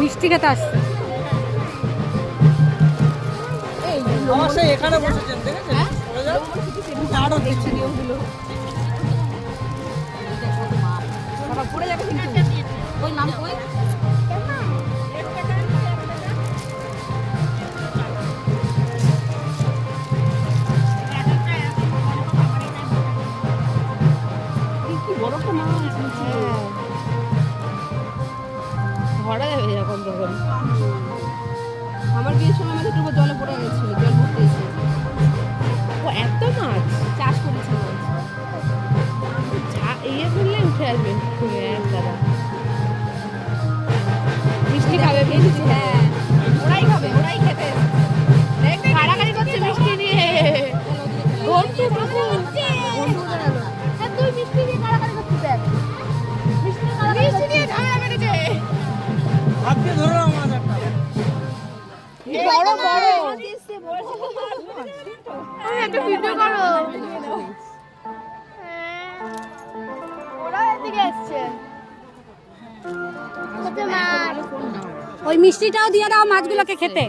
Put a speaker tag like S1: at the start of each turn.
S1: মিষ্টি খেতে আসছে।
S2: এখানে বসেছেন দেখেছেন? আরো দেখছি নিয়মগুলো। পড়ে যাবে কিন্তু। ওই নাম কই? ধরা যাবে এরকম তখন। আমার বিয়ের সময় আমাদের একটু জলে পড়ে গেছিল, জল পড়তে এসে। ও এত মাছ চাষ করেছিল। ইয়ে করলে উঠে আসবে দাদা। মিষ্টি খাবে মিষ্টি? হ্যাঁ ওরাই খাবে, ওরাই খেতে কাড়াকাড়ি করছে মিষ্টি নিয়ে। তুই মিষ্টি নিয়ে কাড়াকাড়ি করছিস? দেখ মিষ্টি নিয়ে ঝামেলা বেঁধেছে। হাতে ধরো আমার একটা বড় বড় একটা ভিডিও করো। ওরা এদিকে আসছে।
S1: ওই মিষ্টিটাও দিয়ে দাও মাছগুলোকে খেতে।